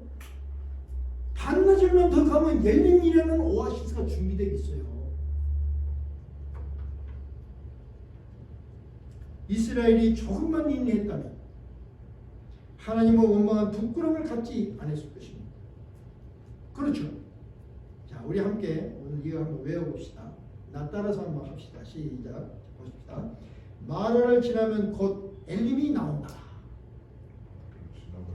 A: 반나절만 더 가면 엘림이라는 오아시스가 준비되어 있어요. 이스라엘이 조금만 인내했다면 하나님의 원망한 부끄러움을 갖지 않았을 것입니다. 그렇죠. 자, 우리 함께 오늘 이거 한번 외워봅시다. 나 따라서 한번 합시다. 시작. 보십시다. 마라를 지나면 곧 엘림이 나온다.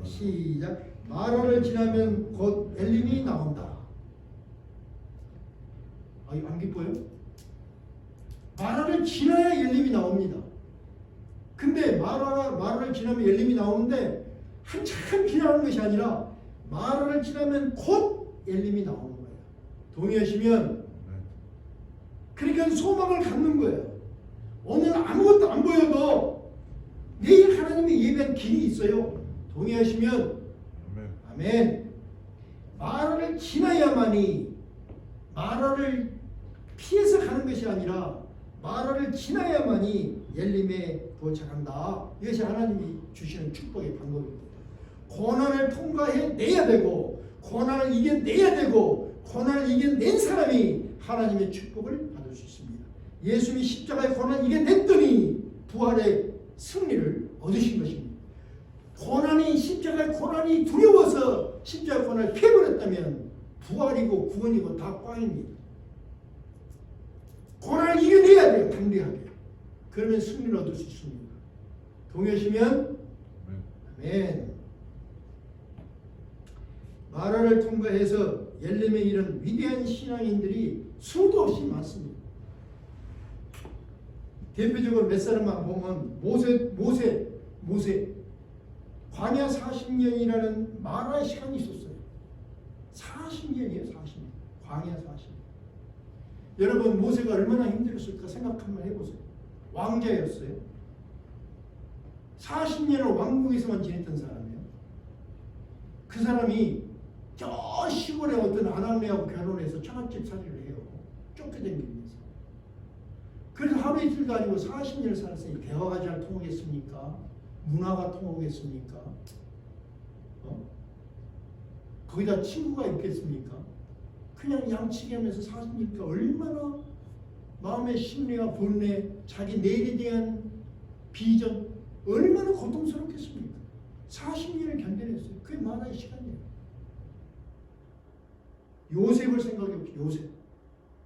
A: 시작. 마라를 지나면 곧 엘림이 나온다. 아, 이거 안 기뻐요? 마라를 지나야 엘림이 나옵니다. 근데 마라를 지나면 엘림이 나오는데 한참 지나는 것이 아니라 마라를 지나면 곧 엘림이 나오는 거예요. 동의하시면? 그러니까 소망을 갖는 거예요. 오늘 아무것도 안 보여도 내일 하나님의 예배한 길이 있어요. 동의하시면? 아멘. 마라를 지나야만이, 마라를 피해서 가는 것이 아니라 마라를 지나야만이 엘림에 도착한다. 이것이 하나님이 주시는 축복의 방법입니다. 고난을 통과해내야 되고 고난을 이겨내야 되고 고난을 이겨낸 사람이 하나님의 축복을 받을 수 있습니다. 예수님이 십자가의 고난을 이겨냈더니 부활의 승리를 얻으신 것입니다. 십자가의 고난이 두려워서 십자가의 고난을 피해버렸다면 부활이고 구원이고 다 꽝입니다. 고난을 이겨내야 돼요. 담대하게. 그러면 승리를 얻을 수 있습니다. 동의하시면? 아멘. 마라를 통과해서 엘림에 이른 위대한 신앙인들이 수도 없이 많습니다. 대표적으로 몇 사람만 보면 모세 광야 40년이라는 마라의 시간이 있었어요. 40년이에요. 40년. 광야 40년. 여러분 모세가 얼마나 힘들었을까 생각 한번 해보세요. 왕자였어요. 40년을 왕국에서만 지냈던 사람이에요. 그 사람이 저 시골에 어떤 아낙네하고 결혼해서 처갓집 살이를 해요. 쫓겨다니면서. 그래서 하루 이틀도 아니고 40년을 살았으니 대화가 잘 통하겠습니까? 문화가 통하겠습니까? 거기다 친구가 있겠습니까? 그냥 양치기 하면서 사시니까 얼마나 마음의 심리와 본래, 자기 내일에 대한 비전, 얼마나 고통스럽겠습니까? 40년을 견뎌냈어요. 그게 마라의 시간이에요. 요셉을 생각해 보십시오.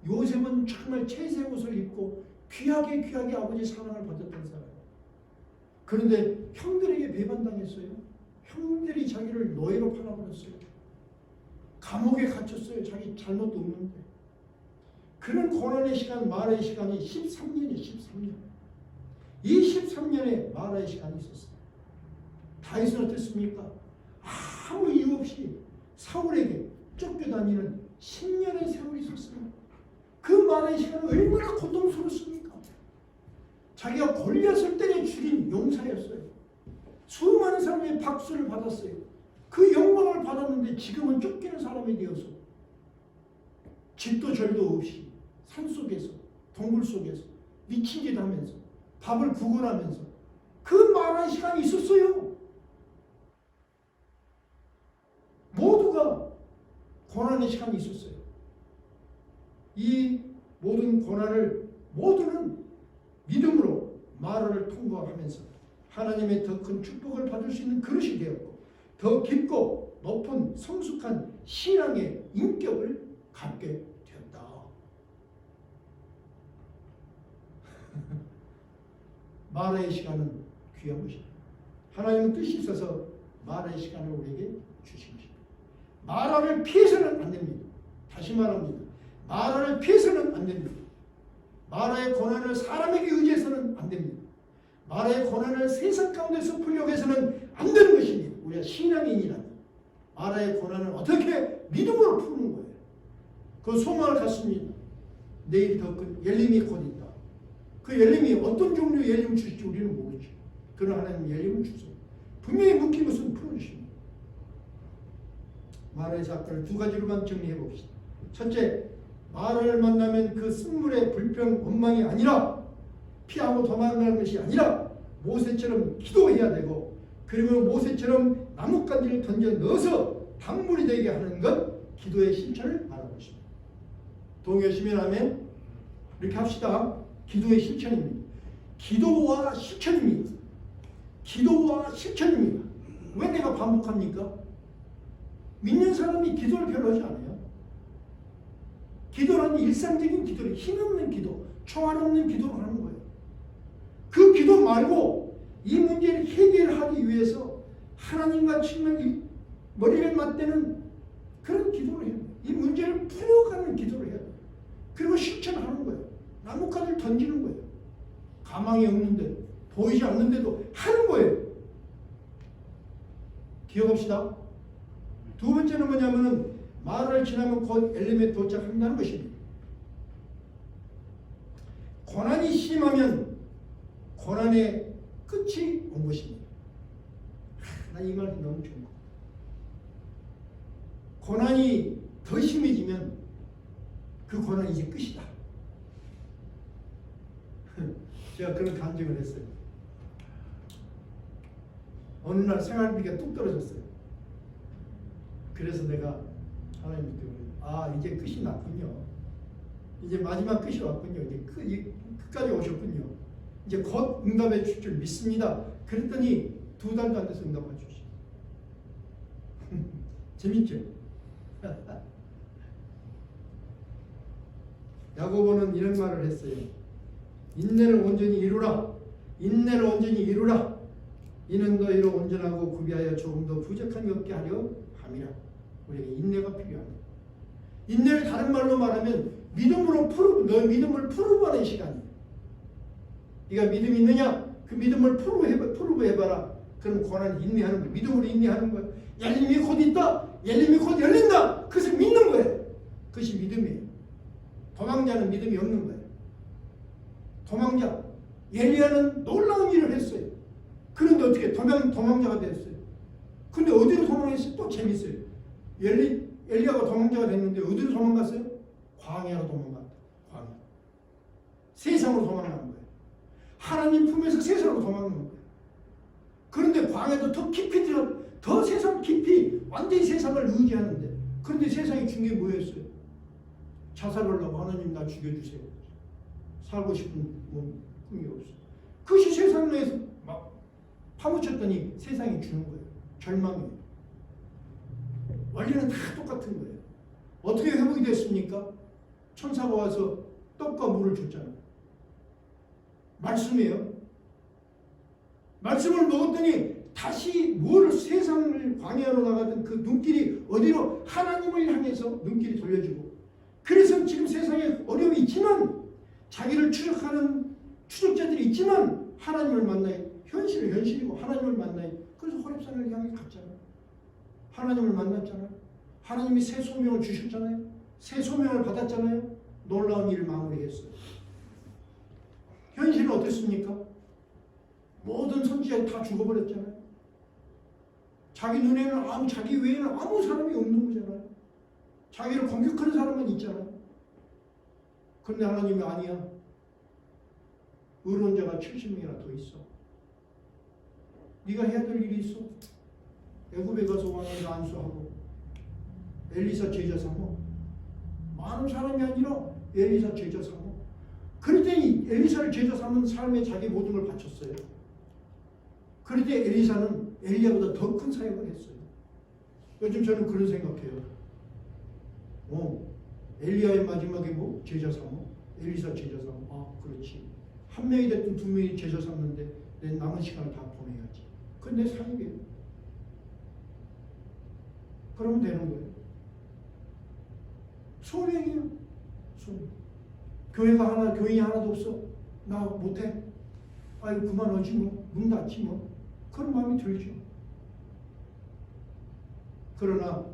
A: 요셉은 정말 채색 옷을 입고 귀하게 아버지 사랑을 받았던 사람이에요. 그런데 형들에게 배반당했어요. 형들이 자기를 노예로 팔아버렸어요. 감옥에 갇혔어요. 자기 잘못도 없는데. 그런 고난의 시간, 마라의 시간이 13년이에요. 13년. 이 13년에 마라의 시간이 있었어요. 다윗은 어땠습니까? 아무 이유 없이 사울에게 쫓겨다니는 10년의 세월이 있었어요. 그 마라의 시간은 얼마나 고통스럽습니까? 자기가 골리앗을 때려 죽인 용사였어요. 수많은 사람의 박수를 받았어요. 그 영광을 받았는데 지금은 쫓기는 사람이 되어서 집도 절도 없이 산속에서 동굴 속에서 미친 짓 하면서 밥을 구걸하면서 그 마라의 시간이 있었어요. 모두가 고난의 시간이 있었어요. 이 모든 고난을 모두는 믿음으로 마라를 통과하면서 하나님의 더 큰 축복을 받을 수 있는 그릇이 되었고 더 깊고 높은 성숙한 신앙의 인격을 갖게 되었다. 마라의 시간은 귀한 것입니다. 하나님은 뜻이 있어서 마라의 시간을 우리에게 주신 것입니다. 마라를 피해서는 안 됩니다. 다시 말합니다. 마라를 피해서는 안 됩니다. 마라의 고난을 사람에게 의지해서는 안 됩니다. 마라의 고난을 세상 가운데서 풀려고 해서는 안 되는 것입니다. 우리가 신앙인이라면 마라의 고난을 어떻게 믿음으로 푸는 거예요. 그 소망을 갖습니다. 내일 더 큰 엘림이 곧 있다. 그 엘림이 어떤 종류의 엘림을 주실지 우리는 모르죠. 그러나 하나님은 엘림을 주세요. 분명히 묶인 것은 풀어주십니다. 마라의 사건을 두 가지로만 정리해 봅시다. 첫째, 마라를 만나면 그 쓴물의 불평, 원망이 아니라 피하고 도망가는 것이 아니라 모세처럼 기도해야 되고 그리고 모세처럼 나뭇가지를 던져 넣어서 단물이 되게 하는 것 기도의 실천을 말하고 있습니다. 동의하시면 아멘. 이렇게 합시다. 기도의 실천입니다. 기도와 실천입니다. 기도와 실천입니다. 왜 내가 반복합니까? 믿는 사람이 기도를 별로 하지 않아요. 기도라는 일상적인 기도를, 힘없는 기도, 총알 없는 기도를 하는 거예요. 그 기도 말고 이 문제를 해결하기 위해서 하나님과 정말 머리를 맞대는 그런 기도를 해요. 이 문제를 풀어가는 기도를 해요. 그리고 실천하는 거예요. 나뭇가지를 던지는 거예요. 가망이 없는데, 보이지 않는데도 하는 거예요. 기억합시다. 두 번째는 뭐냐면은 마을을 지나면 곧 엘림에 도착한다는 것입니다. 고난이 심하면 고난의 끝이 온 것입니다. 난 이 말이 너무 좋은 거. 고난이 더 심해지면 그 고난이 이제 끝이다. 제가 그런 간증을 했어요. 어느 날 생활비가 뚝 떨어졌어요. 그래서 내가 하나님께 이제 끝이 났군요. 이제 마지막 끝이 왔군요. 이제 끝까지 오셨군요. 이제 곧 응답해 줄 줄 믿습니다. 그랬더니 2달도 안 돼서 응답해 주시죠. 재밌죠? 야고보는 이런 말을 했어요. 인내를 온전히 이루라. 인내를 온전히 이루라. 이는 너희로 온전하고 구비하여 조금 더 부족함이 없게 하려 함이라. 우리에게 인내가 필요합니다. 인내를 다른 말로 말하면 믿음으로 너의 믿음을 풀어보는 시간이에요. 네가 믿음이 있느냐? 그 믿음을 풀고 해봐라. 그럼 고난을 인내하는 거예요. 믿음으로 인내하는 거예요. 열림이 곧 있다. 열림이 곧 열린다. 그것을 믿는 거예요. 그것이 믿음이에요. 도망자는 믿음이 없는 거예요. 도망자. 엘리야는 놀라운 일을 했어요. 그런데 어떻게 도망자가 됐어요. 근데 어디로 도망했어요? 또 재밌어요. 엘리야가 도망자가 됐는데 어디로 도망갔어요? 광야로 도망갔다. 광야. 세상으로 도망간 거예요. 하나님 품에서 세상으로 도망간 거예요. 그런데 광야도 더 깊이 더 세상 깊이 완전히 세상을 의지하는데, 그런데 세상이 준 게 뭐였어요? 자살하려고 하나님 나 죽여주세요. 살고 싶은 꿈이 없어. 그것이 세상 내에서 막 파묻혔더니 세상이 주는 거예요. 절망이에요. 원리는 다 똑같은 거예요. 어떻게 회복이 됐습니까? 천사가 와서 떡과 물을 줬잖아요. 말씀이에요. 말씀을 먹었더니 다시 세상을 광야로 나가던 그 눈길이 어디로? 하나님을 향해서 눈길이 돌려지고, 그래서 지금 세상에 어려움이 있지만, 자기를 추적하는 추적자들이 있지만 하나님을 만나요. 현실은 현실이고 하나님을 만나요. 그래서 호렙산을 향해 갔잖아요. 하나님을 만났잖아요. 하나님이 새 소명을 주셨잖아요. 새 소명을 받았잖아요. 놀라운 일을 마무리했어요. 현실은 어땠습니까? 모든 선지자들이 다 죽어버렸잖아요. 자기 눈에는 자기 외에는 아무 사람이 없는 거잖아요. 자기를 공격하는 사람만 있잖아요. 그런데 하나님이 아니야. 의로운 자가 70명이나 더 있어. 네가 해야 될 일이 있어. 애굽에 가서 왕을 안수하고 엘리사 제자 삼어. 많은 사람이 아니라 엘리사 제자 삼어. 그랬더니 엘리사를 제자 삼은 삶에 자기 모든 걸 바쳤어요. 그런데 엘리사는 엘리야보다 더 큰 사역을 했어요. 요즘 저는 그런 생각해요. 엘리야의 마지막에 제자 삼어? 엘리사 제자 삼어? 그렇지. 한 명이 됐든 두 명이 제자 삼는데 내 남은 시간을 다 보내야지. 그건 내 사역이에요. 그러면 되는 거예요. 소명이에요. 소명. 교인이 하나도 없어. 나 못해. 아이고 그만하지 뭐. 문 닫지 뭐. 그런 마음이 들죠. 그러나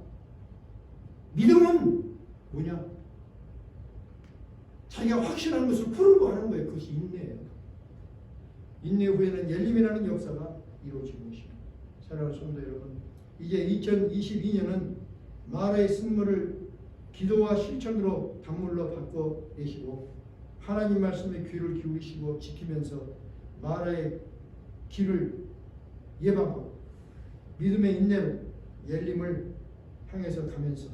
A: 믿음은 뭐냐? 자기가 확신하는 것을 풀고 하는 거예요. 그것이 인내예요. 인내 후에는 열림이라는 역사가 이루어지는 것입니다. 사랑하는 성도 여러분, 이제 2022년은 마라의 쓴물을 기도와 실천으로 단물로 바꿔내시고 하나님 말씀에 귀를 기울이시고 지키면서 마라의 길을 예방하고 믿음의 인내로 열림을 향해서 가면서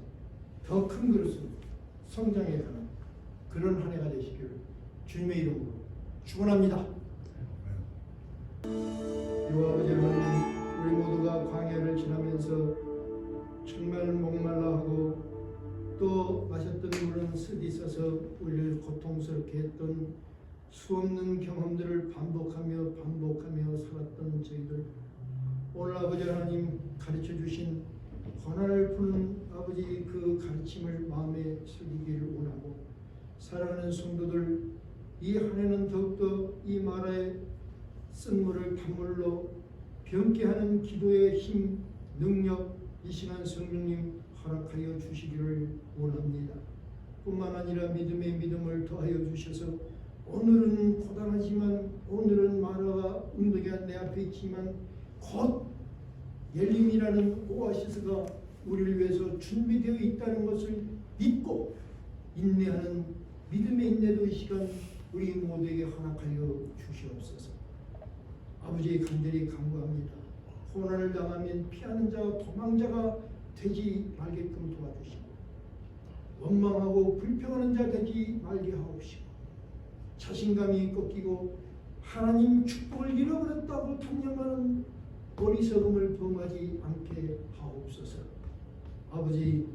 A: 더 큰 그릇으로 성장해 가는 그런 한 해가 되시기를 주님의 이름으로 축원합니다. 주 아버지 하나님, 우리 모두가 광야를 지나면서 정말 목말라하고 또 마셨던 물은 쓰디써서 우리를 고통스럽게 했던 수없는 경험들을 반복하며 살았던 저희들, 오늘 아버지 하나님 가르쳐 주신 고난을 푸는 아버지 그 가르침을 마음에 새기기를 원하고, 사랑하는 성도들, 이 한 해는 더욱더 이 말에 쓴 물을 단물로 병케 하는 기도의 힘, 능력, 이 시간 성령님 허락하여 주시기를 원합니다. 뿐만 아니라 믿음의 믿음을 더하여 주셔서 오늘은 고단하지만, 오늘은 마라가 운동이 내 앞에 있지만 곧 열림이라는 오아시스가 우리를 위해서 준비되어 있다는 것을 믿고 인내하는 믿음의 인내도 이 시간 우리 모두에게 허락하여 주시옵소서. 아버지 간절히 간구합니다. 고난을 당하면 피하는 자와 도망자가 되지 말게끔 도와주시고, 원망하고 불평하는 자 되지 말게 하옵시고, 자신감이 꺾이고 하나님 축복을 잃어버렸다고 탐령하는 어리석음을 범하지 않게 하옵소서. 아버지,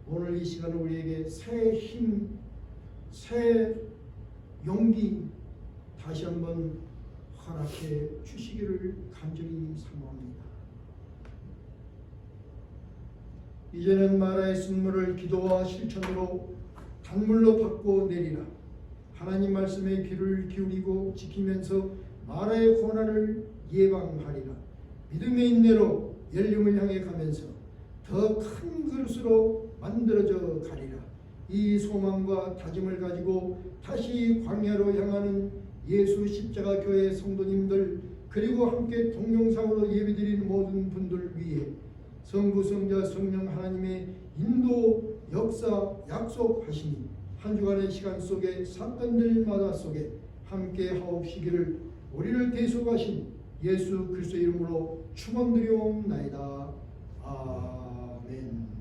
A: 오늘 이 시간 우리에게 새 힘, 새 용기 다시 한번 허락해 주시기를 간절히 사모합니다. 이제는 마라의 쓴물을 기도와 실천으로 단물로 받고 내리라. 하나님 말씀에 귀를 기울이고 지키면서 마라의 고난을 예방하리라. 믿음의 인내로 열림을 향해 가면서 더 큰 그릇으로 만들어져 가리라. 이 소망과 다짐을 가지고 다시 광야로 향하는 예수 십자가 교회 성도님들, 그리고 함께 동영상으로 예배드린 모든 분들 위해 성부, 성자, 성령 하나님의 인도, 역사, 약속하시니 한 주간의 시간 속에 사건들마다 속에 함께 하옵시기를 우리를 대속하신 예수 그리스도의 이름으로 축원드리옵나이다. 아멘.